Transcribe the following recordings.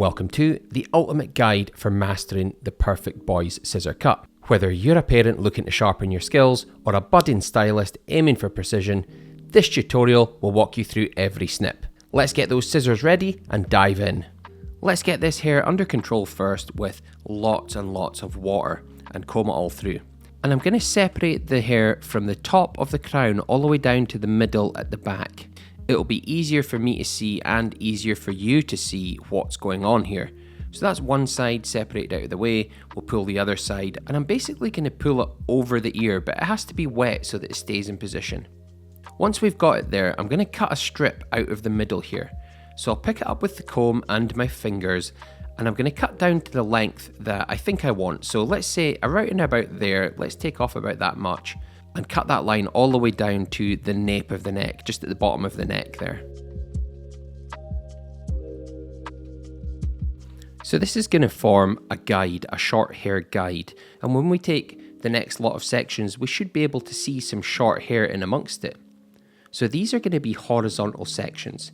Welcome to the ultimate guide for mastering the perfect boys scissor cut. Whether you're a parent looking to sharpen your skills or a budding stylist aiming for precision, this tutorial will walk you through every snip. Let's get those scissors ready and dive in. Let's get this hair under control first with lots and lots of water and comb it all through. And I'm going to separate the hair from the top of the crown all the way down to the middle at the back. It'll be easier for me to see and easier for you to see what's going on here. So that's one side separated out of the way. We'll pull the other side and I'm basically going to pull it over the ear, but it has to be wet so that it stays in position. Once we've got it there, I'm going to cut a strip out of the middle here. So I'll pick it up with the comb and my fingers and I'm going to cut down to the length that I think I want. So let's say around and about there, let's take off about that much and cut that line all the way down to the nape of the neck, just at the bottom of the neck there. So this is going to form a guide, a short hair guide, and when we take the next lot of sections, we should be able to see some short hair in amongst it. So these are going to be horizontal sections.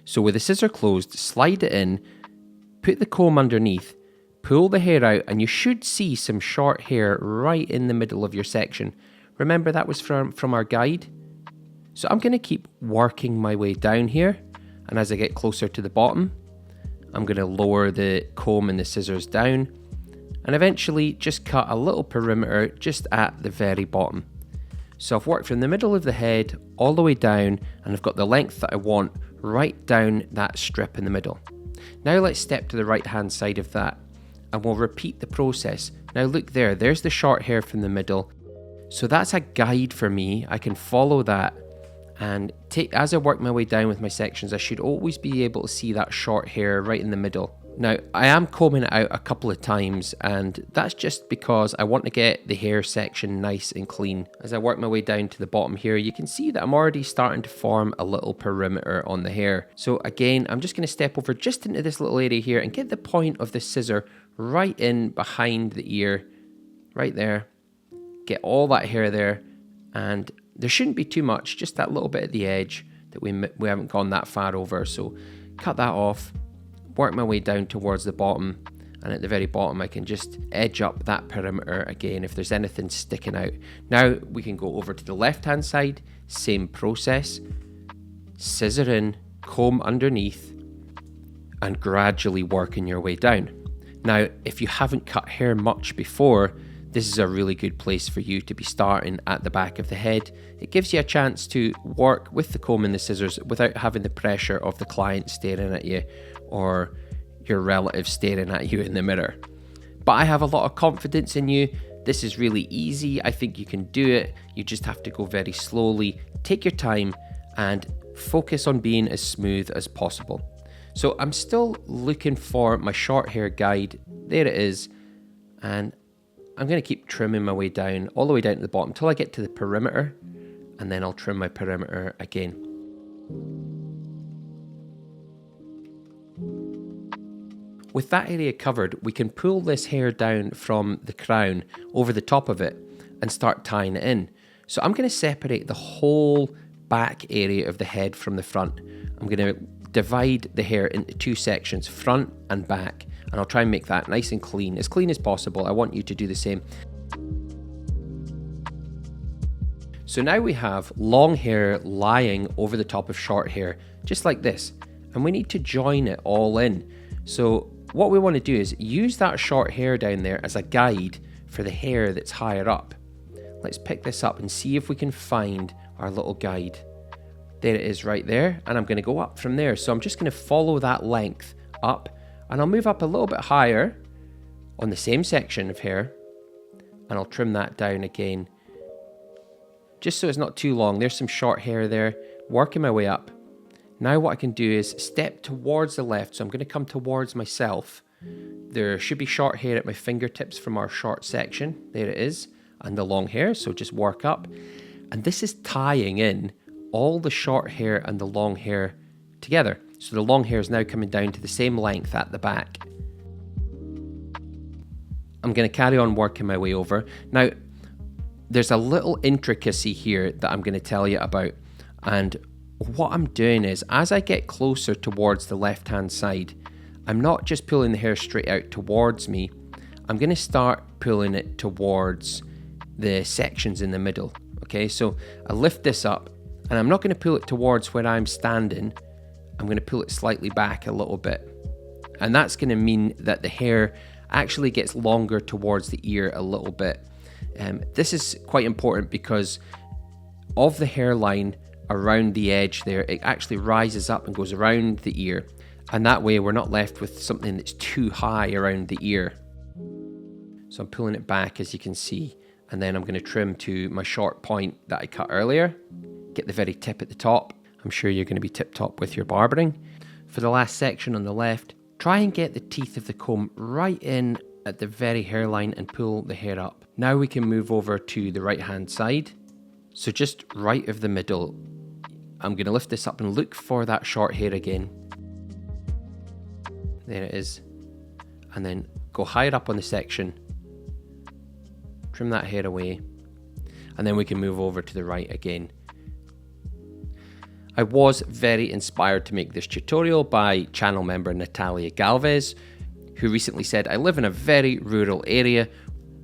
So with the scissor closed, slide it in, put the comb underneath, pull the hair out, and you should see some short hair right in the middle of your section. Remember that was from our guide? So I'm going to keep working my way down here, and as I get closer to the bottom, I'm going to lower the comb and the scissors down, and eventually just cut a little perimeter just at the very bottom. So I've worked from the middle of the head all the way down, and I've got the length that I want right down that strip in the middle. Now let's step to the right hand side of that, and we'll repeat the process. Now look there, there's the short hair from the middle. So that's a guide for me. I can follow that and as I work my way down with my sections, I should always be able to see that short hair right in the middle. Now, I am combing it out a couple of times, and that's just because I want to get the hair section nice and clean. As I work my way down to the bottom here, you can see that I'm already starting to form a little perimeter on the hair. So again, I'm just going to step over just into this little area here and get the point of the scissor right in behind the ear, right there. Get all that hair there, and there shouldn't be too much, just that little bit at the edge that we haven't gone that far over. So cut that off, work my way down towards the bottom, and at the very bottom I can just edge up that perimeter again if there's anything sticking out. Now we can go over to the left hand side, same process, scissor in, comb underneath, and gradually working your way down. Now if you haven't cut hair much before, this is a really good place for you to be starting at the back of the head. It gives you a chance to work with the comb and the scissors without having the pressure of the client staring at you or your relative staring at you in the mirror. But I have a lot of confidence in you. This is really easy. I think you can do it. You just have to go very slowly, take your time, and focus on being as smooth as possible. So I'm still looking for my short hair guide. There it is. And I'm going to keep trimming my way down, all the way down to the bottom until I get to the perimeter, and then I'll trim my perimeter again. With that area covered, we can pull this hair down from the crown over the top of it and start tying it in. So I'm going to separate the whole back area of the head from the front. I'm going to divide the hair into two sections, front and back. And I'll try and make that nice and clean as possible. I want you to do the same. So now we have long hair lying over the top of short hair, just like this. And we need to join it all in. So what we want to do is use that short hair down there as a guide for the hair that's higher up. Let's pick this up and see if we can find our little guide. There it is right there. And I'm going to go up from there. So I'm just going to follow that length up. And I'll move up a little bit higher on the same section of hair, and I'll trim that down again, just so it's not too long. There's some short hair there, working my way up. Now what I can do is step towards the left, so I'm going to come towards myself. There should be short hair at my fingertips from our short section. There it is, and the long hair, so just work up. And this is tying in all the short hair and the long hair together. So the long hair is now coming down to the same length at the back. I'm going to carry on working my way over. Now, there's a little intricacy here that I'm going to tell you about. And what I'm doing is, as I get closer towards the left-hand side, I'm not just pulling the hair straight out towards me, I'm going to start pulling it towards the sections in the middle. Okay, so I lift this up and I'm not going to pull it towards where I'm standing. I'm going to pull it slightly back a little bit. And that's going to mean that the hair actually gets longer towards the ear a little bit. This is quite important because of the hairline around the edge there, it actually rises up and goes around the ear. And that way we're not left with something that's too high around the ear. So I'm pulling it back, as you can see, and then I'm going to trim to my short point that I cut earlier. Get the very tip at the top. I'm sure you're going to be tip-top with your barbering. For the last section on the left, try and get the teeth of the comb right in at the very hairline and pull the hair up. Now we can move over to the right-hand side. So just right of the middle, I'm going to lift this up and look for that short hair again. There it is. And then go higher up on the section. Trim that hair away. And then we can move over to the right again. I was very inspired to make this tutorial by channel member Natalia Galvez, who recently said, I live in a very rural area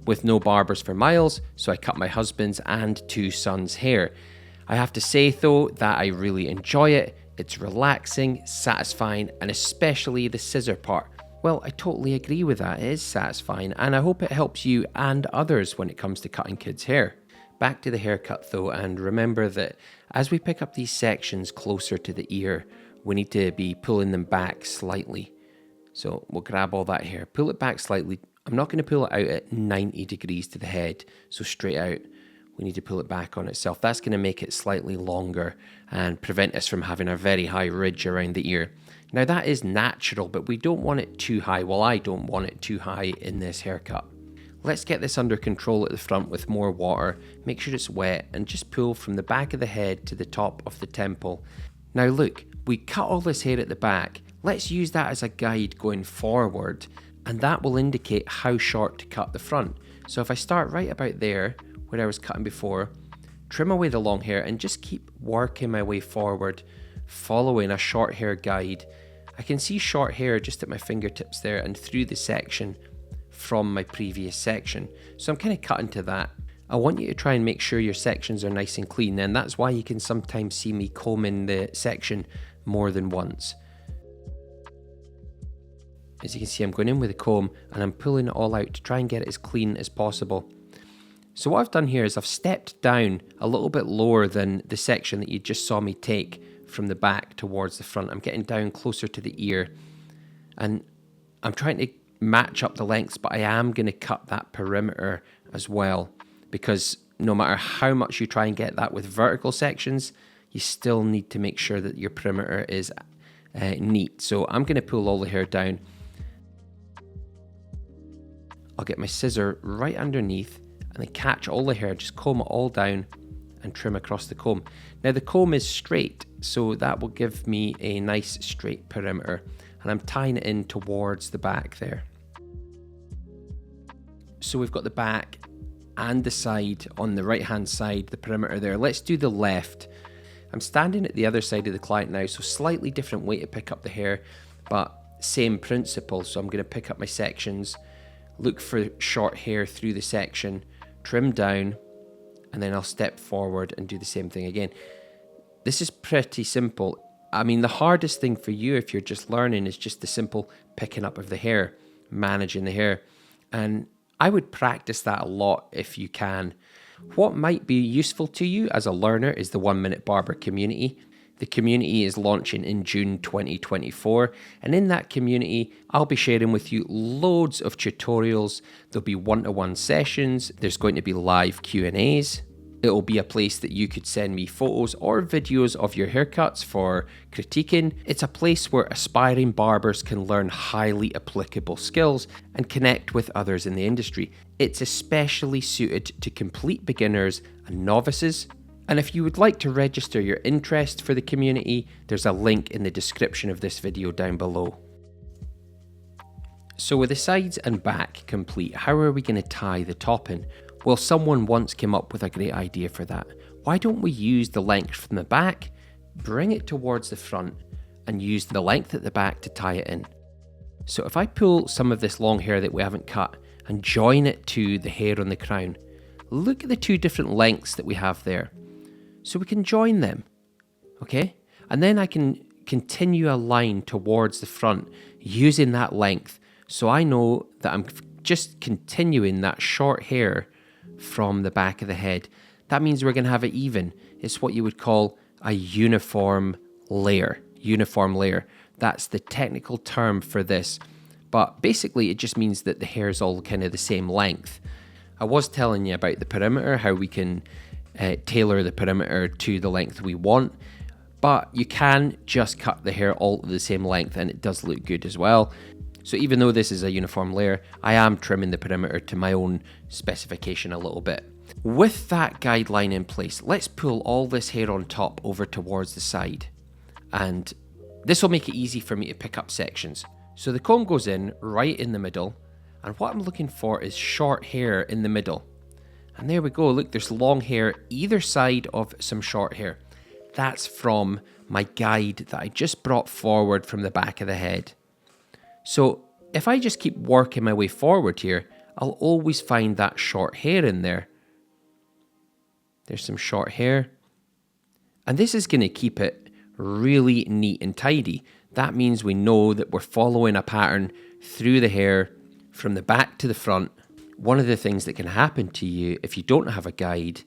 with no barbers for miles, so I cut my husband's and 2 sons' hair. I have to say though that I really enjoy it. It's relaxing, satisfying, and especially the scissor part. Well, I totally agree with that. It is satisfying, and I hope it helps you and others when it comes to cutting kids' hair. Back to the haircut though, and remember that as we pick up these sections closer to the ear, we need to be pulling them back slightly. So we'll grab all that hair, pull it back slightly. I'm not going to pull it out at 90 degrees to the head, so straight out. We need to pull it back on itself. That's going to make it slightly longer and prevent us from having a very high ridge around the ear. Now that is natural, but we don't want it too high. Well, I don't want it too high in this haircut. Let's get this under control at the front with more water. Make sure it's wet and just pull from the back of the head to the top of the temple. Now look, we cut all this hair at the back. Let's use that as a guide going forward, and that will indicate how short to cut the front. So if I start right about there, where I was cutting before, trim away the long hair and just keep working my way forward, following a short hair guide. I can see short hair just at my fingertips there and through the section from my previous section. So I'm kind of cutting to that. I want you to try and make sure your sections are nice and clean, and that's why you can sometimes see me combing the section more than once. As you can see, I'm going in with a comb and I'm pulling it all out to try and get it as clean as possible. So what I've done here is I've stepped down a little bit lower than the section that you just saw me take from the back towards the front. I'm getting down closer to the ear and I'm trying to match up the lengths, but I am going to cut that perimeter as well, because no matter how much you try and get that with vertical sections, you still need to make sure that your perimeter is neat. So I'm going to pull all the hair down. I'll get my scissor right underneath and then catch all the hair, just comb it all down and trim across the comb. Now the comb is straight, so that will give me a nice straight perimeter, and I'm tying it in towards the back there. So we've got the back and the side on the right hand side, the perimeter there. Let's do the left. I'm standing at the other side of the client now, so slightly different way to pick up the hair, but same principle. So I'm going to pick up my sections, look for short hair through the section, trim down, and then I'll step forward and do the same thing again. This is pretty simple. I mean, the hardest thing for you if you're just learning is just the simple picking up of the hair, managing the hair. And I would practice that a lot if you can. What might be useful to you as a learner is the 1 Minute Barber community. The community is launching in June 2024, and in that community, I'll be sharing with you loads of tutorials. There'll be one-to-one sessions. There's going to be live Q&As. It'll be a place that you could send me photos or videos of your haircuts for critiquing. It's a place where aspiring barbers can learn highly applicable skills and connect with others in the industry. It's especially suited to complete beginners and novices. And if you would like to register your interest for the community, there's a link in the description of this video down below. So with the sides and back complete, how are we going to tie the top in? Well, someone once came up with a great idea for that. Why don't we use the length from the back, bring it towards the front, and use the length at the back to tie it in? So if I pull some of this long hair that we haven't cut and join it to the hair on the crown, look at the two different lengths that we have there. So we can join them, okay? And then I can continue a line towards the front using that length. So I know that I'm just continuing that short hair from the back of the head. That means we're going to have it even. It's what you would call a uniform layer. Uniform layer. That's the technical term for this. But basically it just means that the hair is all kind of the same length. I was telling you about the perimeter, how we can tailor the perimeter to the length we want. But you can just cut the hair all to the same length and it does look good as well. So even though this is a uniform layer, I am trimming the perimeter to my own specification a little bit. With that guideline in place, let's pull all this hair on top over towards the side. And this will make it easy for me to pick up sections. So the comb goes in right in the middle. And what I'm looking for is short hair in the middle. And there we go. Look, there's long hair either side of some short hair. That's from my guide that I just brought forward from the back of the head. So if I just keep working my way forward here, I'll always find that short hair in there. There's some short hair. And this is going to keep it really neat and tidy. That means we know that we're following a pattern through the hair from the back to the front. One of the things that can happen to you if you don't have a guide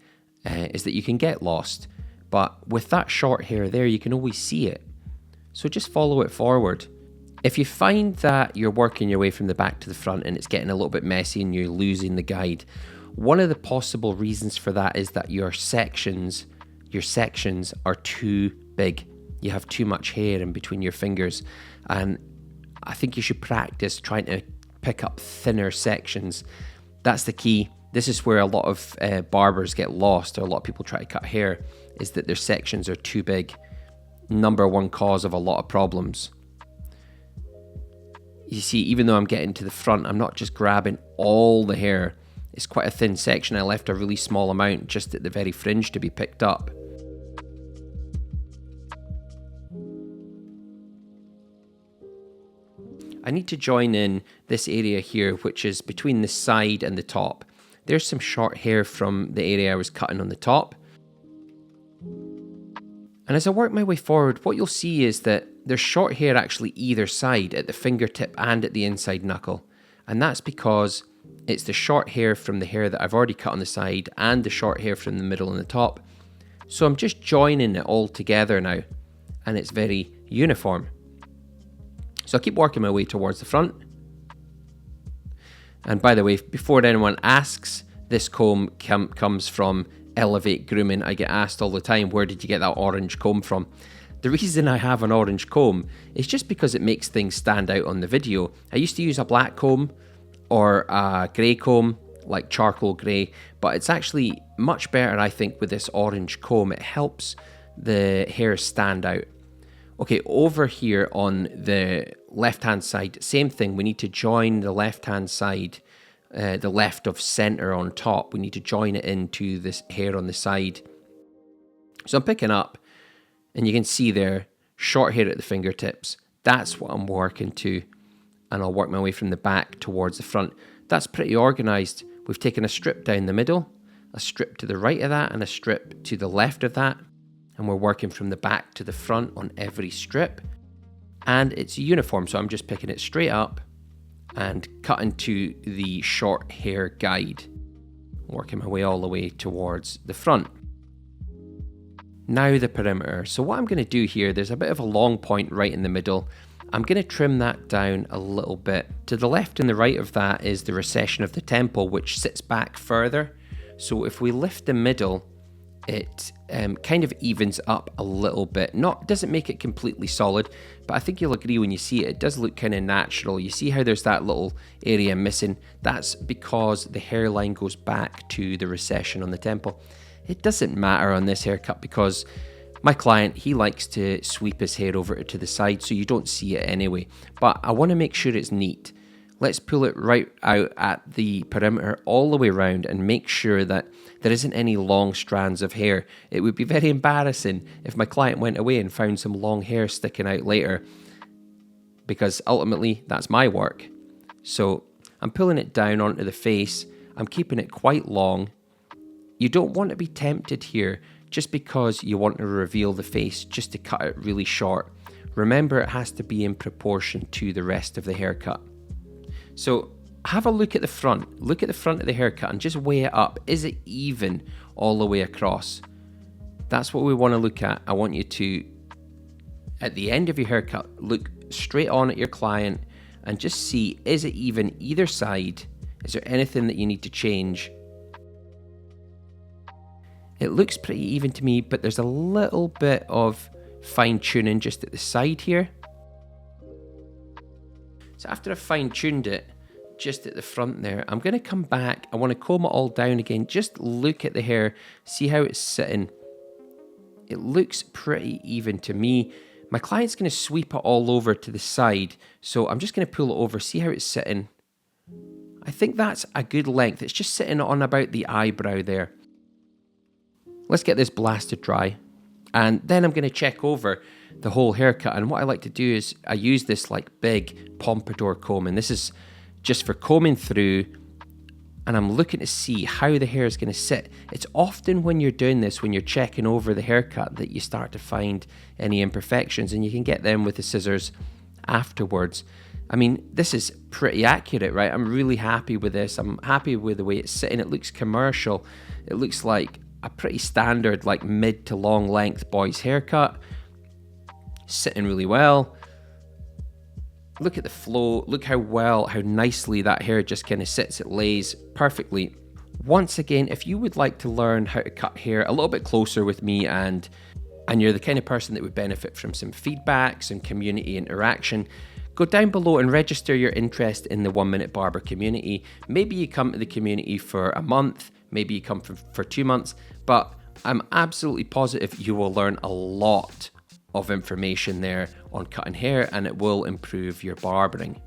is that you can get lost. But with that short hair there, you can always see it. So just follow it forward. If you find that you're working your way from the back to the front and it's getting a little bit messy and you're losing the guide, one of the possible reasons for that is that your sections are too big. You have too much hair in between your fingers. And I think you should practice trying to pick up thinner sections. That's the key. This is where a lot of barbers get lost, or a lot of people try to cut hair, is that their sections are too big. Number one cause of a lot of problems. You see, even though I'm getting to the front, I'm not just grabbing all the hair. It's quite a thin section. I left a really small amount just at the very fringe to be picked up. I need to join in this area here, which is between the side and the top. There's some short hair from the area I was cutting on the top. And as I work my way forward, what you'll see is that there's short hair actually either side, at the fingertip and at the inside knuckle. And that's because it's the short hair from the hair that I've already cut on the side and the short hair from the middle and the top. So I'm just joining it all together now, and it's very uniform. So I'll keep working my way towards the front. And by the way, before anyone asks, this comb comes from Elevate Grooming. I get asked all the time, where did you get that orange comb from? The reason I have an orange comb is just because it makes things stand out on the video. I used to use a black comb or a grey comb, like charcoal grey, but it's actually much better, I think, with this orange comb. It helps the hair stand out. Okay, over here on the left-hand side, same thing. We need to join the left-hand side, the left of center on top. We need to join it into this hair on the side. So I'm picking up, and you can see there, short hair at the fingertips. That's what I'm working to, and I'll work my way from the back towards the front. That's pretty organized. We've taken a strip down the middle, a strip to the right of that, and a strip to the left of that. And we're working from the back to the front on every strip. And it's uniform, so I'm just picking it straight up and cutting to the short hair guide. Working my way all the way towards the front. Now the perimeter. So what I'm going to do here, there's a bit of a long point right in the middle. I'm going to trim that down a little bit. To the left and the right of that is the recession of the temple, which sits back further. So if we lift the middle, it kind of evens up a little bit. Doesn't make it completely solid, but I think you'll agree when you see it, it does look kind of natural. You see how there's that little area missing? That's because the hairline goes back to the recession on the temple. It doesn't matter on this haircut because my client, he likes to sweep his hair over to the side, so you don't see it anyway. But I want to make sure it's neat. Let's pull it right out at the perimeter all the way around and make sure that there isn't any long strands of hair. It would be very embarrassing if my client went away and found some long hair sticking out later. because ultimately that's my work. So I'm pulling it down onto the face. I'm keeping it quite long. You don't want to be tempted here just because you want to reveal the face just to cut it really short. Remember, it has to be in proportion to the rest of the haircut. So have a look at the front. Look at the front of the haircut and just weigh it up. Is it even all the way across? That's what we want to look at. I want you to, at the end of your haircut, look straight on at your client and just see, is it even either side? Is there anything that you need to change? It looks pretty even to me, but there's a little bit of fine tuning just at the side here. So after I've fine tuned it, just at the front there, I'm going to come back. I want to comb it all down again. Just look at the hair, see how it's sitting. It looks pretty even to me. My client's going to sweep it all over to the side. So I'm just going to pull it over, see how it's sitting. I think that's a good length. It's just sitting on about the eyebrow there. Let's get this blasted dry. And then I'm going to check over the whole haircut. And what I like to do is I use this like big pompadour comb. And this is just for combing through. And I'm looking to see how the hair is going to sit. It's often when you're doing this, when you're checking over the haircut, that you start to find any imperfections. And you can get them with the scissors afterwards. I mean, this is pretty accurate, right? I'm really happy with this. I'm happy with the way it's sitting. It looks commercial. It looks like a pretty standard, like mid to long length boy's haircut. Sitting really well. Look at the flow. Look how nicely that hair just kind of sits. It lays perfectly. Once again, if you would like to learn how to cut hair a little bit closer with me and you're the kind of person that would benefit from some feedback, some community interaction, go down below and register your interest in the 1 Minute Barber community. Maybe you come to the community for a month, maybe you come for 2 months, but I'm absolutely positive you will learn a lot of information there on cutting hair, and it will improve your barbering.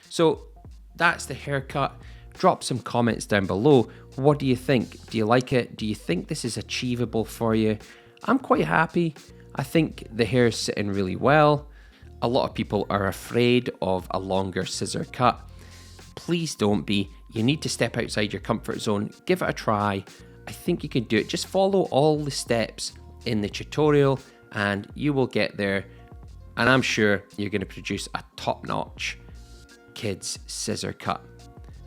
So that's the haircut. Drop some comments down below. What do you think? Do you like it? Do you think this is achievable for you? I'm quite happy. I think the hair is sitting really well. A lot of people are afraid of a longer scissor cut. Please don't be. You need to step outside your comfort zone. Give it a try. I think you can do it. Just follow all the steps in the tutorial and you will get there. And I'm sure you're going to produce a top-notch kids scissor cut.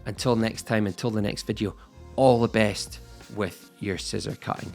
Until next time, until the next video, all the best with your scissor cutting.